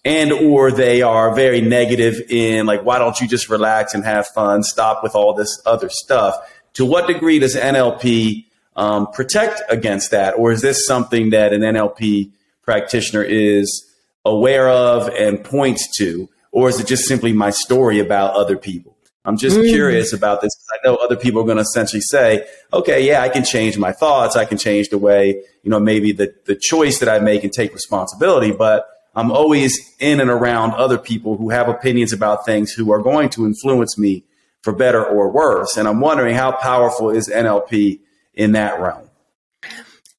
and or they are very negative in like, why don't you just relax and have fun? Stop with all this other stuff. To what degree does NLP protect against that? Or is this something that an NLP practitioner is aware of and points to? Or is it just simply my story about other people? I'm just curious about this. I know other people are going to essentially say, okay, yeah, I can change my thoughts. I can change the way, maybe the choice that I make and take responsibility. But I'm always in and around other people who have opinions about things who are going to influence me for better or worse. And I'm wondering, how powerful is NLP in that realm?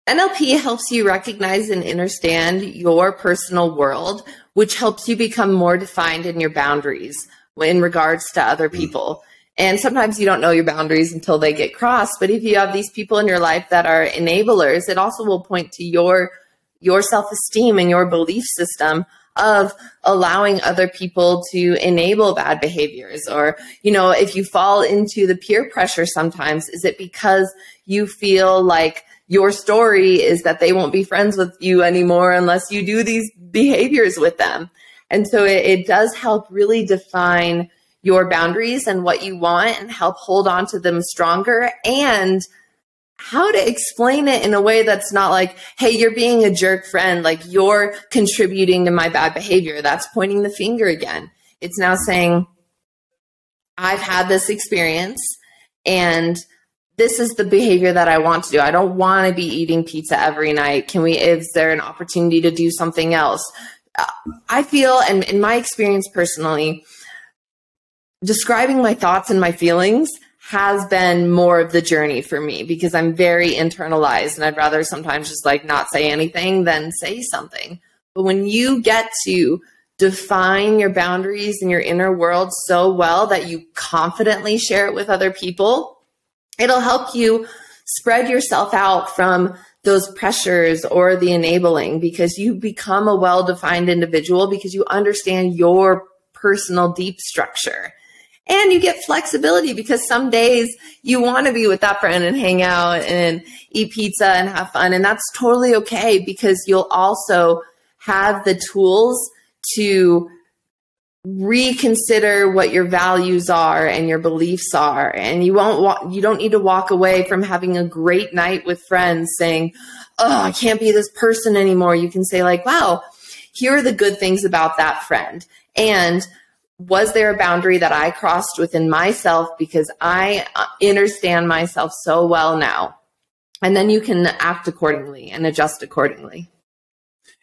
NLP helps you recognize and understand your personal world, which helps you become more defined in your boundaries in regards to other people. And sometimes you don't know your boundaries until they get crossed. But if you have these people in your life that are enablers, it also will point to your self-esteem and your belief system of allowing other people to enable bad behaviors. Or, if you fall into the peer pressure sometimes, is it because you feel like your story is that they won't be friends with you anymore unless you do these behaviors with them? And so it does help really define your boundaries and what you want and help hold on to them stronger, and how to explain it in a way that's not like, hey, you're being a jerk friend, like you're contributing to my bad behavior. That's pointing the finger again. It's now saying, I've had this experience and this is the behavior that I want to do. I don't want to be eating pizza every night. Is there an opportunity to do something else? I feel, and in my experience personally, describing my thoughts and my feelings has been more of the journey for me, because I'm very internalized and I'd rather sometimes just like not say anything than say something. But when you get to define your boundaries in your inner world so well that you confidently share it with other people, it'll help you spread yourself out from those pressures or the enabling, because you become a well-defined individual because you understand your personal deep structure. And you get flexibility because some days you want to be with that friend and hang out and eat pizza and have fun. And that's totally okay, because you'll also have the tools to reconsider what your values are and your beliefs are. And you don't need to walk away from having a great night with friends saying, oh, I can't be this person anymore. You can say like, wow, here are the good things about that friend. And was there a boundary that I crossed within myself because I understand myself so well now? And then you can act accordingly and adjust accordingly.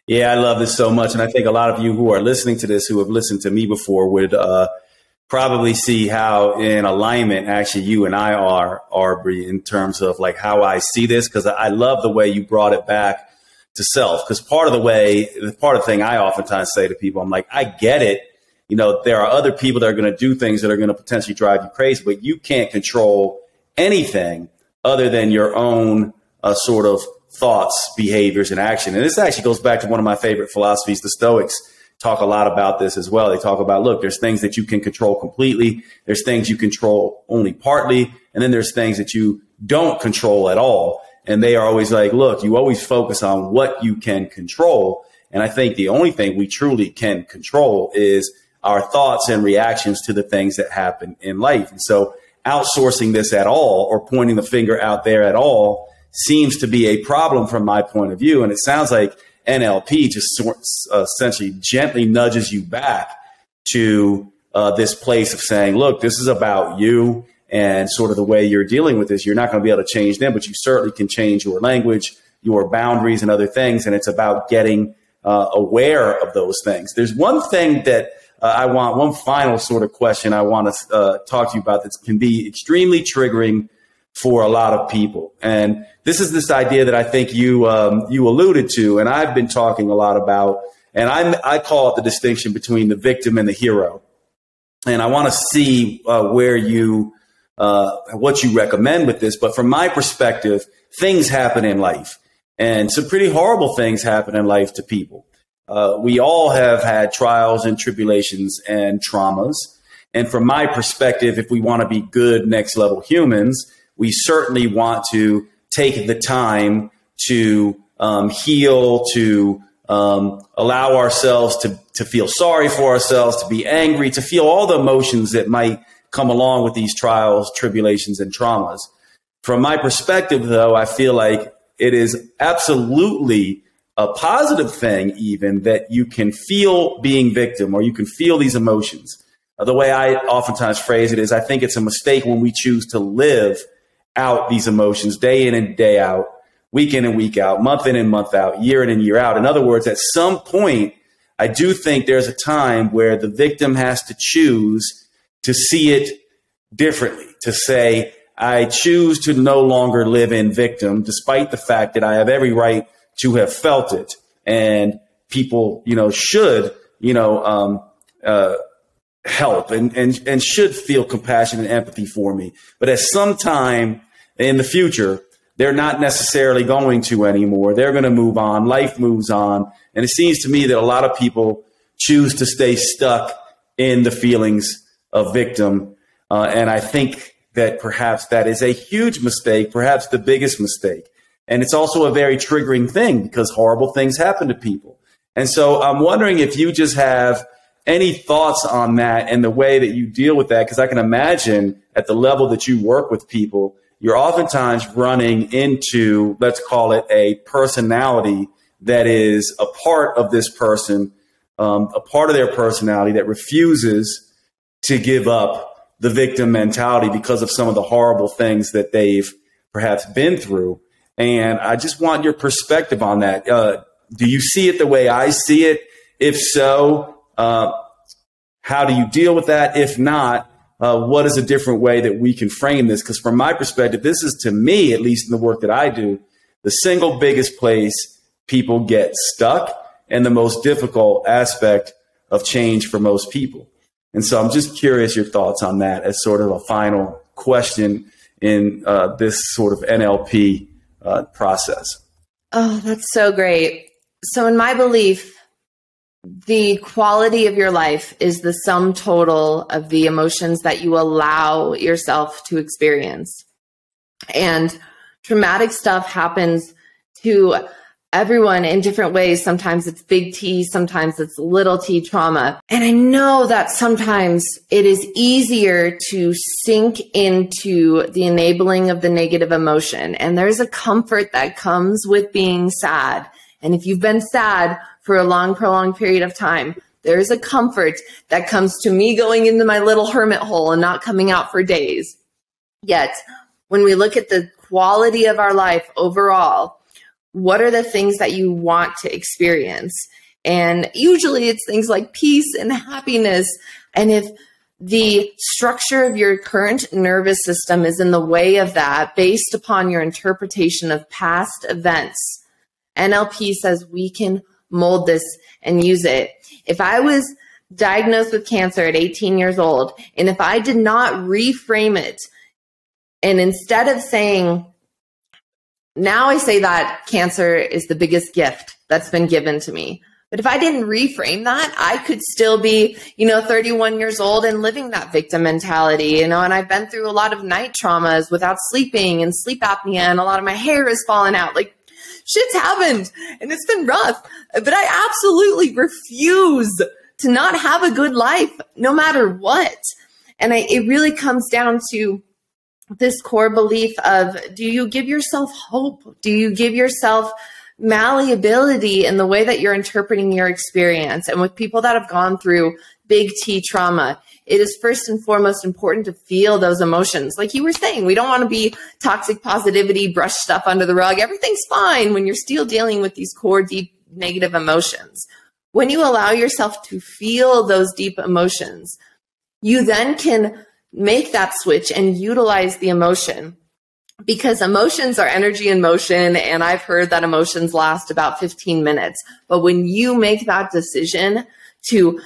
Yeah, I love this so much. And I think a lot of you who are listening to this, who have listened to me before, would probably see how in alignment actually you and I are, Aubrie, in terms of like how I see this, because I love the way you brought it back to self. Because part of the thing I oftentimes say to people, I'm like, I get it. You know, there are other people that are going to do things that are going to potentially drive you crazy, but you can't control anything other than your own sort of thoughts, behaviors, and action. And this actually goes back to one of my favorite philosophies. The Stoics talk a lot about this as well. They talk about, look, there's things that you can control completely. There's things you control only partly. And then there's things that you don't control at all. And they are always like, look, you always focus on what you can control. And I think the only thing we truly can control is our thoughts and reactions to the things that happen in life. And so outsourcing this at all, or pointing the finger out there at all, seems to be a problem from my point of view. And it sounds like NLP just essentially gently nudges you back to this place of saying, look, this is about you and sort of the way you're dealing with this. You're not going to be able to change them, but you certainly can change your language, your boundaries, and other things. And it's about getting aware of those things. There's one thing that one final sort of question I want to talk to you about that can be extremely triggering for a lot of people. And this is this idea that I think you alluded to, and I've been talking a lot about, and I call it the distinction between the victim and the hero. And I want to see what you recommend with this. But from my perspective, things happen in life, and some pretty horrible things happen in life to people. We all have had trials and tribulations and traumas. And from my perspective, if we want to be good next level humans, we certainly want to take the time to heal, to allow ourselves to feel sorry for ourselves, to be angry, to feel all the emotions that might come along with these trials, tribulations, and traumas. From my perspective, though, I feel like it is absolutely a positive thing even that you can feel being victim, or you can feel these emotions. The way I oftentimes phrase it is, I think it's a mistake when we choose to live out these emotions day in and day out, week in and week out, month in and month out, year in and year out. In other words, at some point, I do think there's a time where the victim has to choose to see it differently, to say, I choose to no longer live in victim, despite the fact that I have every right to have felt it. And people, should, help and should feel compassion and empathy for me. But at some time in the future, they're not necessarily going to anymore. They're going to move on. Life moves on. And it seems to me that a lot of people choose to stay stuck in the feelings of victim. And I think that perhaps that is a huge mistake, perhaps the biggest mistake. And it's also a very triggering thing because horrible things happen to people. And so I'm wondering if you just have any thoughts on that and the way that you deal with that? Because I can imagine at the level that you work with people, you're oftentimes running into, let's call it a personality that is a part of this person, a part of their personality that refuses to give up the victim mentality because of some of the horrible things that they've perhaps been through. And I just want your perspective on that. Do you see it the way I see it? If so, how do you deal with that? If not, what is a different way that we can frame this? Because from my perspective, this is, to me, at least in the work that I do, the single biggest place people get stuck and the most difficult aspect of change for most people. And so I'm just curious your thoughts on that as sort of a final question in this sort of NLP process. Oh, that's so great. So in my belief, the quality of your life is the sum total of the emotions that you allow yourself to experience. And traumatic stuff happens to everyone in different ways. Sometimes it's big T, sometimes it's little t trauma. And I know that sometimes it is easier to sink into the enabling of the negative emotion. And there's a comfort that comes with being sad. And if you've been sad for a long, prolonged period of time, there is a comfort that comes to me going into my little hermit hole and not coming out for days. Yet, when we look at the quality of our life overall, what are the things that you want to experience? And usually it's things like peace and happiness. And if the structure of your current nervous system is in the way of that, based upon your interpretation of past events, NLP says we can mold this and use it. If I was diagnosed with cancer at 18 years old, and if I did not reframe it, and instead of saying, now I say that cancer is the biggest gift that's been given to me. But if I didn't reframe that, I could still be, 31 years old and living that victim mentality, and I've been through a lot of night traumas without sleeping and sleep apnea, and a lot of my hair has fallen out. Like, shit's happened and it's been rough, but I absolutely refuse to not have a good life no matter what. And it really comes down to this core belief of, do you give yourself hope? Do you give yourself malleability in the way that you're interpreting your experience? And with people that have gone through big T trauma, it is first and foremost important to feel those emotions. Like you were saying, we don't want to be toxic positivity, brush stuff under the rug. Everything's fine when you're still dealing with these core deep negative emotions. When you allow yourself to feel those deep emotions, you then can make that switch and utilize the emotion, because emotions are energy in motion. And I've heard that emotions last about 15 minutes. But when you make that decision to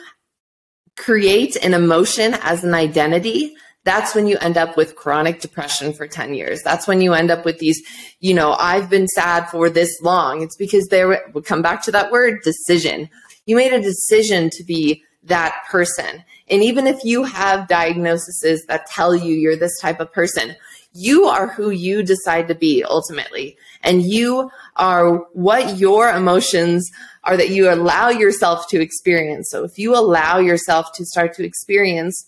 create an emotion as an identity, that's when you end up with chronic depression for 10 years. That's when you end up with these, I've been sad for this long. It's because we'll come back to that word, decision. You made a decision to be that person. And even if you have diagnoses that tell you you're this type of person, you are who you decide to be ultimately. And you are what your emotions are that you allow yourself to experience. So if you allow yourself to start to experience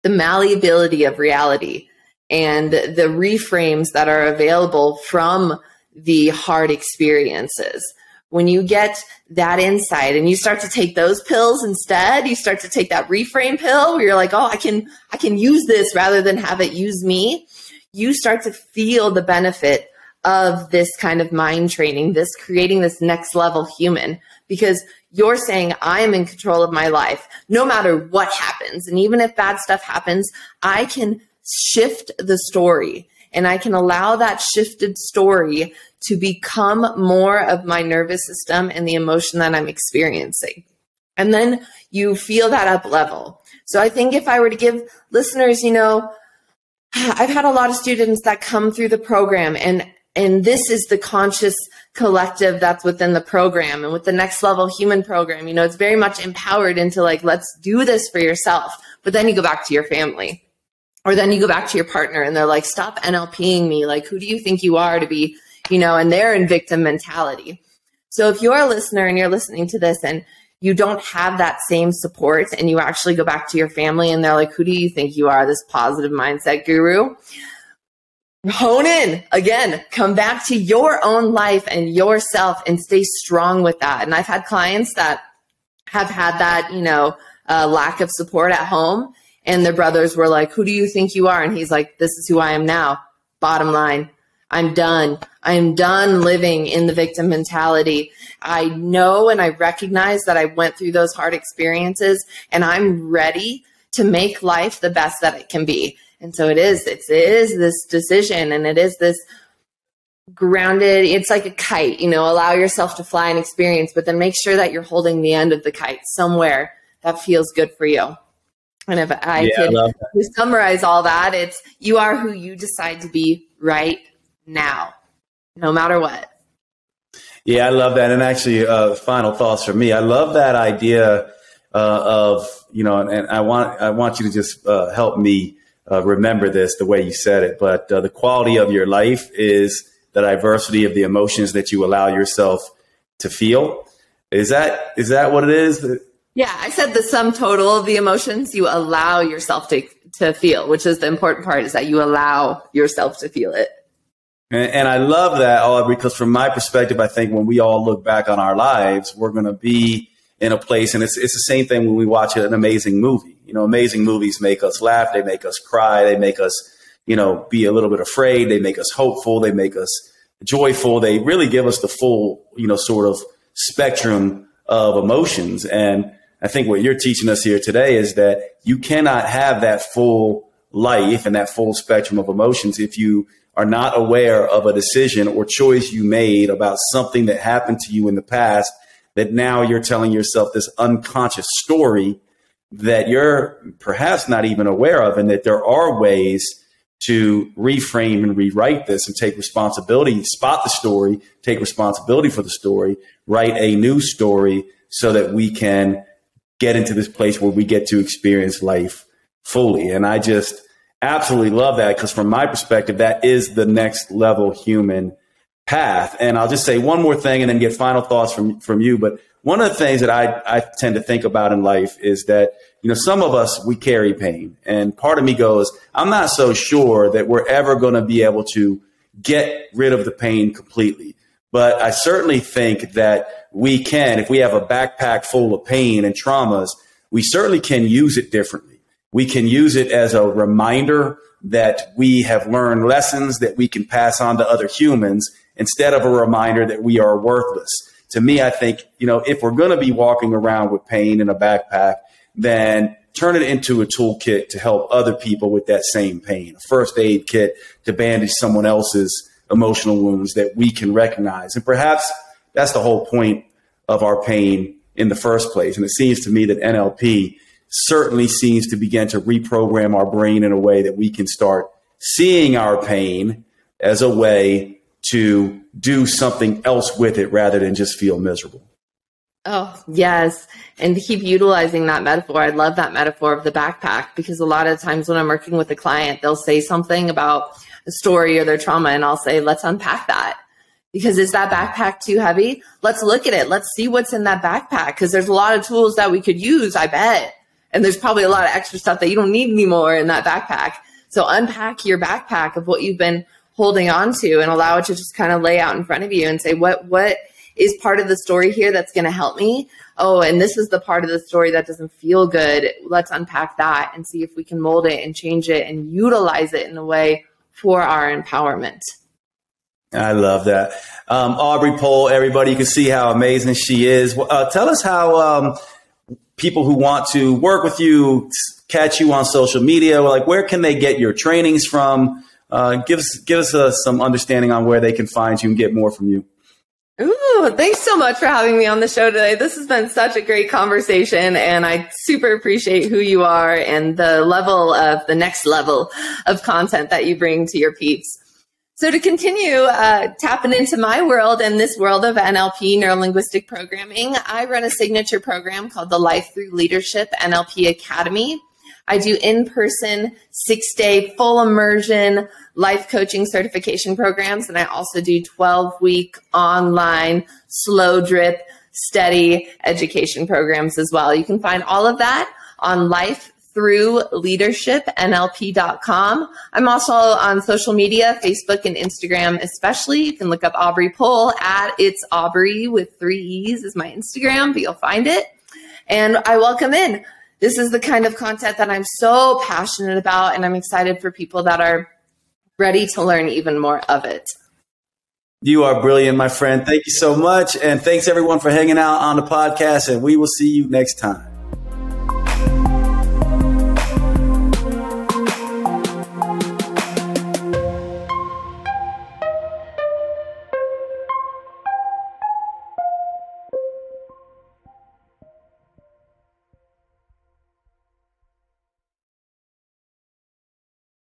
the malleability of reality and the reframes that are available from the hard experiences, when you get that insight and you start to take those pills instead, you start to take that reframe pill where you're like, oh, I can use this rather than have it use me. You start to feel the benefit of this kind of mind training, this creating this next level human, because you're saying, I am in control of my life no matter what happens. And even if bad stuff happens, I can shift the story, and I can allow that shifted story to become more of my nervous system and the emotion that I'm experiencing. And then you feel that up level. So I think if I were to give listeners, I've had a lot of students that come through the program, and this is the conscious collective that's within the program. And with the Next Level Human program, it's very much empowered into like, let's do this for yourself. But then you go back to your family, or then you go back to your partner and they're like, stop NLPing me. Like, who do you think you are to be, and they're in victim mentality. So if you're a listener and you're listening to this and you don't have that same support and you actually go back to your family and they're like, who do you think you are, this positive mindset guru? Hone in again, come back to your own life and yourself and stay strong with that. And I've had clients that have had that, lack of support at home, and their brothers were like, who do you think you are? And he's like, this is who I am now. Bottom line, I'm done. I'm done living in the victim mentality. I know and I recognize that I went through those hard experiences and I'm ready to make life the best that it can be. And so it is this decision, and it is this grounded, it's like a kite, allow yourself to fly and experience, but then make sure that you're holding the end of the kite somewhere that feels good for you. And if I could summarize all that, it's you are who you decide to be right now, no matter what. Yeah, I love that. And actually, final thoughts from me. I love that idea of, and I want you to just help me remember this the way you said it. But the quality of your life is the diversity of the emotions that you allow yourself to feel. Is that what it is? Yeah, I said the sum total of the emotions you allow yourself to feel, which is the important part, is that you allow yourself to feel it. And I love that, Aubrie, because from my perspective, I think when we all look back on our lives, we're going to be in a place, and it's the same thing when we watch an amazing movie. Amazing movies make us laugh, they make us cry, they make us, be a little bit afraid, they make us hopeful, they make us joyful. They really give us the full, sort of spectrum of emotions. And I think what you're teaching us here today is that you cannot have that full life and that full spectrum of emotions if you are not aware of a decision or choice you made about something that happened to you in the past, that now you're telling yourself this unconscious story that you're perhaps not even aware of, and that there are ways to reframe and rewrite this and take responsibility, spot the story, take responsibility for the story, write a new story so that we can get into this place where we get to experience life fully. And I just absolutely love that, because from my perspective, that is the next level human path. And I'll just say one more thing and then get final thoughts from you. But one of the things that I tend to think about in life is that, some of us, we carry pain. And part of me goes, I'm not so sure that we're ever going to be able to get rid of the pain completely. But I certainly think that we can, if we have a backpack full of pain and traumas, we certainly can use it differently. We can use it as a reminder that we have learned lessons that we can pass on to other humans, instead of a reminder that we are worthless. To me, I think, if we're going to be walking around with pain in a backpack, then turn it into a toolkit to help other people with that same pain, a first aid kit to bandage someone else's emotional wounds that we can recognize. And perhaps that's the whole point of our pain in the first place. And it seems to me that NLP certainly seems to begin to reprogram our brain in a way that we can start seeing our pain as a way to do something else with it rather than just feel miserable. Oh, yes. And to keep utilizing that metaphor, I love that metaphor of the backpack, because a lot of times when I'm working with a client, they'll say something about a story or their trauma, and I'll say, let's unpack that. Because is that backpack too heavy? Let's look at it. Let's see what's in that backpack, because there's a lot of tools that we could use, I bet. And there's probably a lot of extra stuff that you don't need anymore in that backpack. So unpack your backpack of what you've been holding on to and allow it to just kind of lay out in front of you and say, what is part of the story here that's going to help me? Oh, and this is the part of the story that doesn't feel good. Let's unpack that and see if we can mold it and change it and utilize it in a way for our empowerment. I love that. Aubrie Pohl, everybody, you can see how amazing she is. Tell us how people who want to work with you, catch you on social media, like where can they get your trainings from? Give us some understanding on where they can find you and get more from you. Ooh, thanks so much for having me on the show today. This has been such a great conversation, and I super appreciate who you are and the next level of content that you bring to your peeps. So to continue tapping into my world and this world of NLP, Neuro-Linguistic Programming, I run a signature program called the Life Through Leadership NLP Academy. I do in-person 6-day full immersion life coaching certification programs. And I also do 12-week online slow drip steady education programs as well. You can find all of that on lifethroughleadershipnlp.com. I'm also on social media, Facebook and Instagram especially. You can look up Aubrie Pohl at It's Aubrie with 3 E's is my Instagram, but you'll find it. And I welcome in. This is the kind of content that I'm so passionate about, and I'm excited for people that are ready to learn even more of it. You are brilliant, my friend. Thank you so much. And thanks everyone for hanging out on the podcast, and we will see you next time.